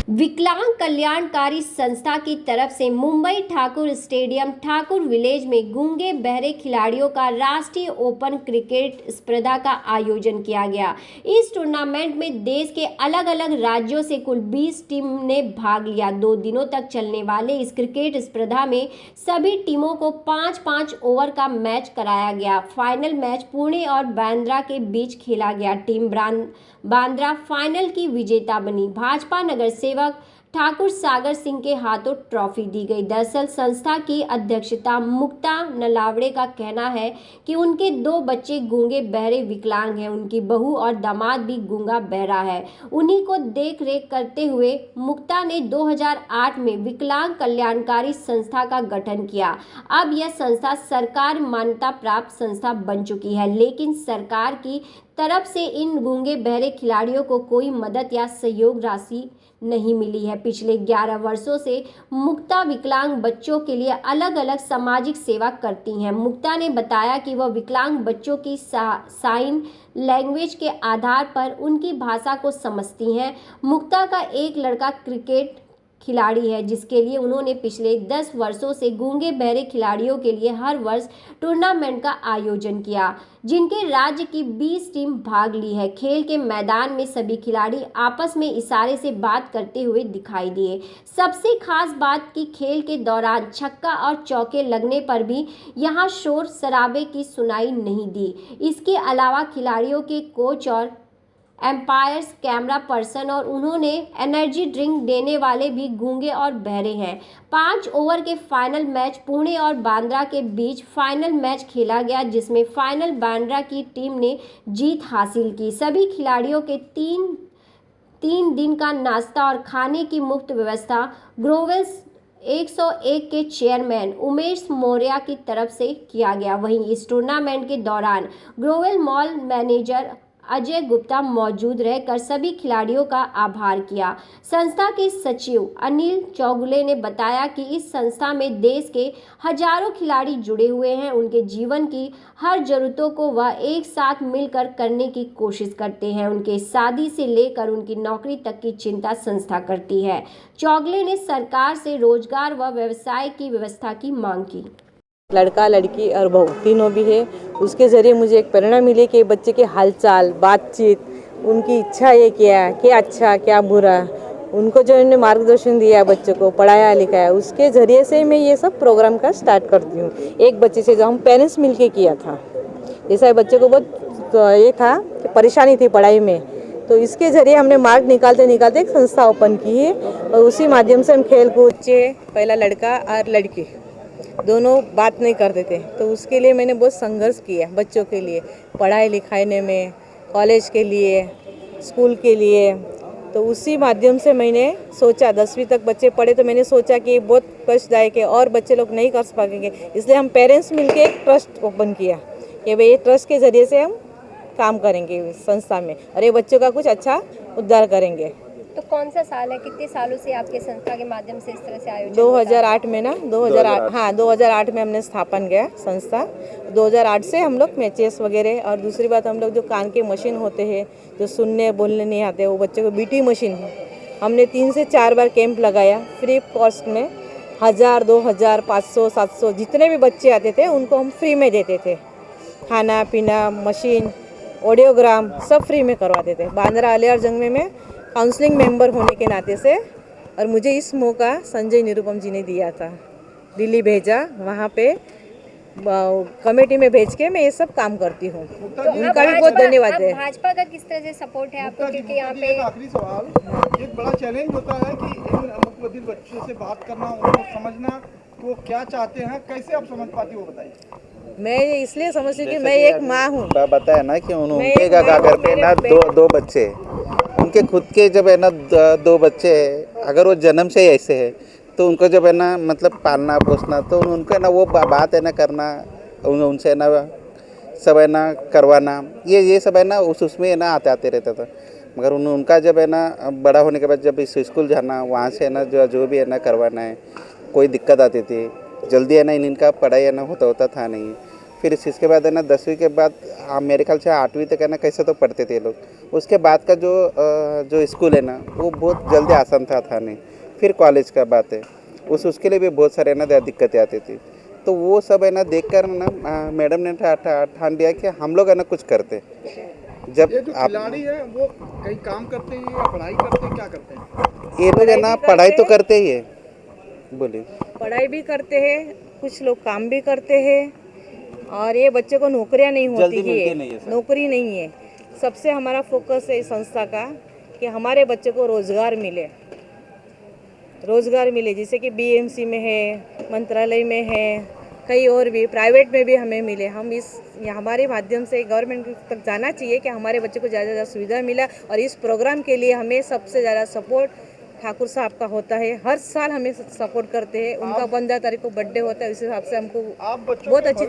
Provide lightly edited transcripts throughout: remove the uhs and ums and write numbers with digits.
विकलांग कल्याणकारी संस्था की तरफ से मुंबई ठाकुर स्टेडियम ठाकुर विलेज में गूंगे बहरे खिलाड़ियों का राष्ट्रीय ओपन क्रिकेट स्पर्धा का आयोजन किया गया। इस टूर्नामेंट में देश के अलग अलग राज्यों से कुल 20 टीम ने भाग लिया। 2 दिनों तक चलने वाले इस क्रिकेट स्पर्धा में सभी टीमों को 5-5 ओवर का मैच कराया गया। फाइनल मैच पुणे और बांद्रा के बीच खेला गया। टीम बांद्रा फाइनल की विजेता बनी। भाजपा नगर सेवक ठाकुर सागर सिंह के हाथों ट्रॉफी दी गई। दरअसल संस्था की अध्यक्षता मुक्ता नलावड़े का कहना है कि उनके 2 बच्चे गूंगे बहरे विकलांग हैं। उनकी बहू और दामाद भी गूंगा बहरा है। उन्हीं को देख रेख करते हुए मुक्ता ने 2008 में विकलांग कल्याणकारी संस्था का गठन किया। अब यह संस्था सरकार मान्यता प्राप्त संस्था बन चुकी है, लेकिन सरकार की तरफ से इन गूंगे बहरे खिलाड़ियों को कोई मदद या सहयोग राशि नहीं मिली है। पिछले 11 वर्षों से मुक्ता विकलांग बच्चों के लिए अलग अलग सामाजिक सेवा करती हैं। मुक्ता ने बताया कि वह विकलांग बच्चों की साइन लैंग्वेज के आधार पर उनकी भाषा को समझती हैं। मुक्ता का एक लड़का क्रिकेट खिलाड़ी है, जिसके लिए उन्होंने पिछले 10 वर्षों से गूंगे बहरे खिलाड़ियों के लिए हर वर्ष टूर्नामेंट का आयोजन किया, जिनके राज्य की 20 टीम भाग ली है। खेल के मैदान में सभी खिलाड़ी आपस में इशारे से बात करते हुए दिखाई दिए। सबसे खास बात कि खेल के दौरान छक्का और चौके लगने पर भी यहां शोर शराबे की सुनाई नहीं दी। इसके अलावा खिलाड़ियों के कोच और एम्पायर्स, कैमरा पर्सन और उन्होंने एनर्जी ड्रिंक देने वाले भी गूंगे और बहरे हैं। 5 ओवर के फाइनल मैच पुणे और बांद्रा के बीच फाइनल मैच खेला गया, जिसमें फाइनल बांद्रा की टीम ने जीत हासिल की। सभी खिलाड़ियों के तीन दिन का नाश्ता और खाने की मुफ्त व्यवस्था ग्रोवेल्स 101 के चेयरमैन उमेश मौर्य की तरफ से किया गया। वहीं इस टूर्नामेंट के दौरान grovel mall manager Ajay Gupta मौजूद रहकर सभी खिलाड़ियों का आभार किया। संस्था के सचिव अनिल चौगुले ने बताया कि इस संस्था में देश के हजारों खिलाड़ी जुड़े हुए हैं। उनके जीवन की हर जरूरतों को वह एक साथ मिलकर करने की कोशिश करते हैं। उनके शादी से लेकर उनकी नौकरी तक की चिंता संस्था करती है। चौगुले ने सरकार से रोजगार व व्यवसाय की व्यवस्था की मांग की। लड़का लड़की और बहू तीनों भी है। उसके ज़रिए मुझे एक प्रेरणा मिली कि बच्चे के हालचाल, बातचीत, उनकी इच्छा ये क्या अच्छा क्या बुरा, उनको जो इन्होंने मार्गदर्शन दिया बच्चों को पढ़ाया लिखाया, उसके ज़रिए से मैं ये सब प्रोग्राम का स्टार्ट करती हूँ। एक बच्चे से जो हम पेरेंट्स मिलके किया था, जैसा बच्चे को बहुत ये था कि परेशानी थी पढ़ाई में, तो इसके ज़रिए हमने मार्ग निकालते निकालते एक संस्था ओपन की है और उसी माध्यम से हम खेल कूद पहला लड़का और लड़की दोनों बात नहीं करते थे, तो उसके लिए मैंने बहुत संघर्ष किया बच्चों के लिए, पढ़ाई लिखाने में, कॉलेज के लिए, स्कूल के लिए। तो उसी माध्यम से मैंने सोचा 10वीं तक बच्चे पढ़े, तो मैंने सोचा कि बहुत कष्टदायक है और बच्चे लोग नहीं कर पाएंगे, इसलिए हम पेरेंट्स मिलके एक ट्रस्ट ओपन किया कि भाई ये ट्रस्ट के ज़रिए से हम काम करेंगे संस्था में और ये बच्चों का कुछ अच्छा उद्धार करेंगे। तो कौन सा साल है, कितने सालों से आपके संस्था के माध्यम से इस तरह से आयोजन 2008 में ना 2008 में हमने स्थापन किया संस्था। 2008 से हम लोग मैचेस वगैरह, और दूसरी बात हम लोग जो कान के मशीन होते हैं जो सुनने बोलने नहीं आते, वो बच्चों को बीटी मशीन हमने 3 से 4 बार कैंप लगाया फ्री कॉस्ट में। 1000, 2000, 500, 700 जितने भी बच्चे आते थे उनको हम फ्री में देते थे। खाना पीना, मशीन, ऑडियोग्राम सब फ्री में करवाते थे। बांद्रा अलियार जंग में काउंसलिंग मेंबर होने के नाते से, और मुझे इस मौका संजय निरुपम जी ने दिया था, दिल्ली भेजा, वहाँ पे कमेटी में भेज के मैं ये सब काम करती हूँ। तो उनका भी बहुत धन्यवाद है। भाजपा का किस तरह से सपोर्ट है आपको, क्योंकि यहाँ पे एक आखिरी सवाल, एक बड़ा चैलेंज होता है कि इन मुख्यमंत्री बच्चों से बात करना, उनको समझना, वो क्या चाहते हैं, कैसे आप समझ पाती हो, बताइए। मैं इसलिए समझती हूँ कि मैं एक माँ हूँ। बताया ना कि उनके घर पे ना दो बच्चे, उनके खुद के जब है ना 2 बच्चे हैं, अगर वो जन्म से ही ऐसे है तो उनको जब है ना मतलब पालना पोसना, तो उनको है ना वो बात है ना करना, उनसे है ना सब है ना करवाना, ये सब है ना उसमें है ना आते रहता था। मगर उनका जब है ना बड़ा होने के बाद जब इस स्कूल जाना, वहाँ से है ना जो भी है ना करवाना है, कोई दिक्कत आती थी, जल्दी है ना इनका पढ़ाई है ना होता था नहीं। फिर इसके बाद है ना 10वीं के बाद मेरे ख्याल से 8वीं तक है ना कैसे तो पढ़ते थे लोग, उसके बाद का जो स्कूल है ना वो बहुत जल्दी आसान था नहीं। फिर कॉलेज का बात है, उसके लिए भी बहुत सारे ना दिक्कतें आती थी। तो वो सब है ना देखकर ना मैडम ने ठान लिया कि हम लोग है ना कुछ करते। जब ये जो खिलाड़ी है वो कहीं काम करते हैं या पढ़ाई करते हैं, क्या करते हैं? ये लोग है ना पढ़ाई तो करते ही है, बोलिए। पढ़ाई भी करते हैं, कुछ लोग काम भी करते हैं, और ये बच्चे को नौकरियां नहीं होती है, नौकरी नहीं है। सबसे हमारा फोकस है इस संस्था का कि हमारे बच्चे को रोजगार मिले, जैसे कि बीएमसी में है, मंत्रालय में है, कई और भी प्राइवेट में भी हमें मिले। हम हमारे माध्यम से गवर्नमेंट तक जाना चाहिए कि हमारे बच्चे को ज़्यादा से ज़्यादा सुविधा मिला। और इस प्रोग्राम के लिए हमें सबसे ज़्यादा सपोर्ट ठाकुर साहब का होता है। हर साल हमें सपोर्ट करते हैं। उनका 15 तारीख को बर्थडे होता है, उस हिसाब से हमको बहुत अच्छी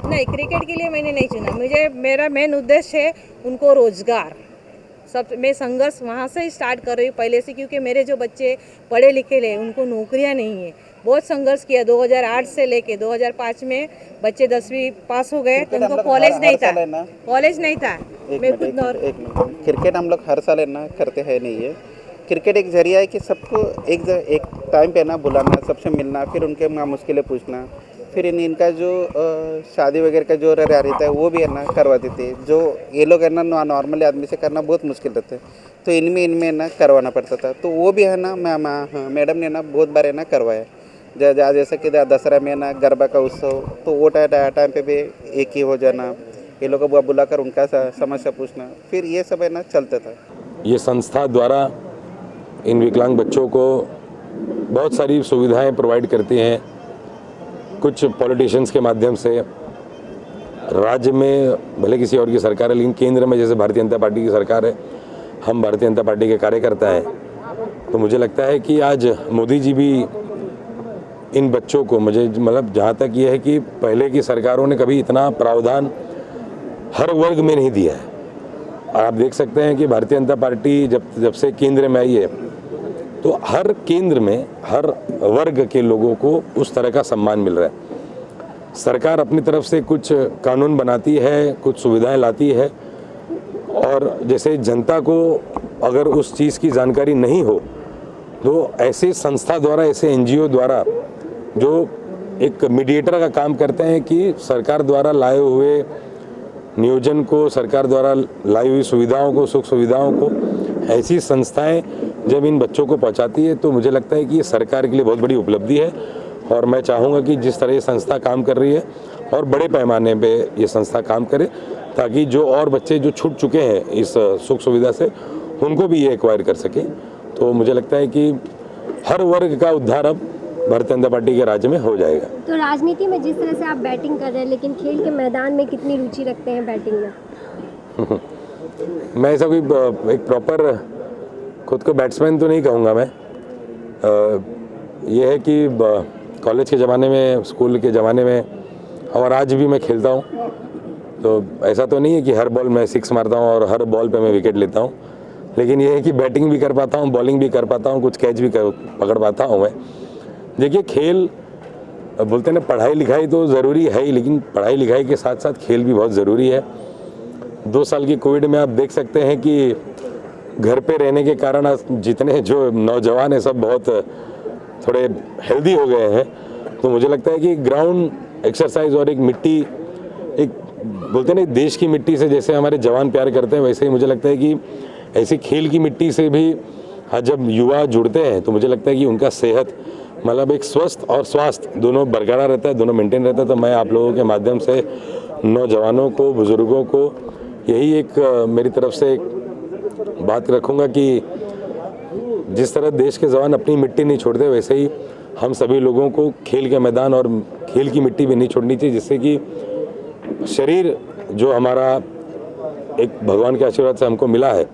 नहीं, क्रिकेट के लिए मैंने नहीं चुना। मेरा मेन उद्देश्य है उनको रोजगार। मैं संघर्ष वहाँ से ही स्टार्ट कर रही हूँ पहले से, क्योंकि मेरे जो बच्चे पढ़े लिखे ले उनको नौकरियाँ नहीं है। बहुत संघर्ष किया। 2008 से लेके 2005 में बच्चे 10वीं पास हो गए तो उनको कॉलेज नहीं था। मैं खुद क्रिकेट हम लोग हर साल है ना करते हैं नहीं है। क्रिकेट एक जरिया है कि सबको एक टाइम पे ना बुलाना, सबसे मिलना, फिर उनके मुश्किलें पूछना, फिर इनका जो शादी वगैरह का जो रहता है वो भी है ना करवा देते हैं। जो ये लोग है ना नॉर्मली आदमी से करना बहुत मुश्किल रहता है, तो इनमें ना करवाना पड़ता था। तो वो भी है ना मैडम ने ना बहुत बार है ना करवाया। जैसे कि दसरा में ना गरबा का उत्सव, तो वो टाइम पे भी एक ही हो जाना, ये लोगों को बुलाकर उनका समस्या पूछना, फिर ये सब है ना चलता था। ये संस्था द्वारा इन विकलांग बच्चों को बहुत सारी सुविधाएं प्रोवाइड करती हैं। कुछ पॉलिटिशियंस के माध्यम से राज्य में भले किसी और की सरकार है, लेकिन केंद्र में जैसे भारतीय जनता पार्टी की सरकार है, हम भारतीय जनता पार्टी के कार्यकर्ता हैं, तो मुझे लगता है कि आज मोदी जी भी इन बच्चों को, मुझे मतलब जहाँ तक ये है कि पहले की सरकारों ने कभी इतना प्रावधान हर वर्ग में नहीं दिया है। और आप देख सकते हैं कि भारतीय जनता पार्टी जब से केंद्र में आई है, तो हर केंद्र में हर वर्ग के लोगों को उस तरह का सम्मान मिल रहा है। सरकार अपनी तरफ से कुछ कानून बनाती है, कुछ सुविधाएं लाती है, और जैसे जनता को अगर उस चीज़ की जानकारी नहीं हो तो ऐसे संस्था द्वारा, ऐसे एनजीओ द्वारा जो एक मीडिएटर का काम करते हैं कि सरकार द्वारा लाए हुए नियोजन को, सरकार द्वारा लाई हुई सुविधाओं को, सुख सुविधाओं को ऐसी संस्थाएं जब इन बच्चों को पहुंचाती है, तो मुझे लगता है कि ये सरकार के लिए बहुत बड़ी उपलब्धि है। और मैं चाहूँगा कि जिस तरह ये संस्था काम कर रही है और बड़े पैमाने पे ये संस्था काम करे, ताकि जो और बच्चे जो छूट चुके हैं इस सुख सुविधा से, उनको भी ये एक्वायर कर सकें। तो मुझे लगता है कि हर वर्ग का उद्धार अब भारतीय जनता पार्टी के राज्य में हो जाएगा। तो राजनीति में जिस तरह से आप बैटिंग कर रहे हैं, लेकिन खेल के मैदान में कितनी रुचि रखते हैं बैटिंग में? मैं ऐसा कोई एक प्रॉपर खुद को बैट्समैन तो नहीं कहूँगा मैं। ये है कि कॉलेज के ज़माने में, स्कूल के ज़माने में और आज भी मैं खेलता हूँ, तो ऐसा तो नहीं है कि हर बॉल मैं 6 मारता हूँ और हर बॉल पे मैं विकेट लेता हूँ, लेकिन ये है कि बैटिंग भी कर पाता हूँ, बॉलिंग भी कर पाता हूँ, कुछ कैच भी पकड़ पाता हूँ मैं। देखिए, खेल बोलते हैं ना, पढ़ाई लिखाई तो ज़रूरी है ही, लेकिन पढ़ाई लिखाई के साथ साथ खेल भी बहुत ज़रूरी है। 2 साल की कोविड में आप देख सकते हैं कि घर पे रहने के कारण जितने जो नौजवान हैं सब बहुत थोड़े हेल्दी हो गए हैं। तो मुझे लगता है कि ग्राउंड एक्सरसाइज और एक मिट्टी, एक बोलते हैं ना देश की मिट्टी से जैसे हमारे जवान प्यार करते हैं, वैसे ही मुझे लगता है कि ऐसी खेल की मिट्टी से भी जब युवा जुड़ते हैं तो मुझे लगता है कि उनका सेहत मतलब एक स्वस्थ और स्वास्थ्य दोनों बरकरार रहता है, दोनों मेंटेन रहता है। तो मैं आप लोगों के माध्यम से नौजवानों को, बुजुर्गों को यही एक मेरी तरफ से एक बात रखूँगा कि जिस तरह देश के जवान अपनी मिट्टी नहीं छोड़ते, वैसे ही हम सभी लोगों को खेल के मैदान और खेल की मिट्टी भी नहीं छोड़नी चाहिए, जिससे कि शरीर जो हमारा एक भगवान के आशीर्वाद से हमको मिला है,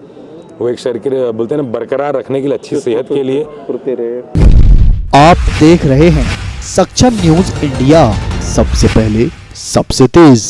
वो एक शरीर के बोलते हैं ना बरकरार रखने के लिए, अच्छी सेहत के लिए। आप देख रहे हैं सक्षम न्यूज इंडिया, सबसे पहले सबसे तेज।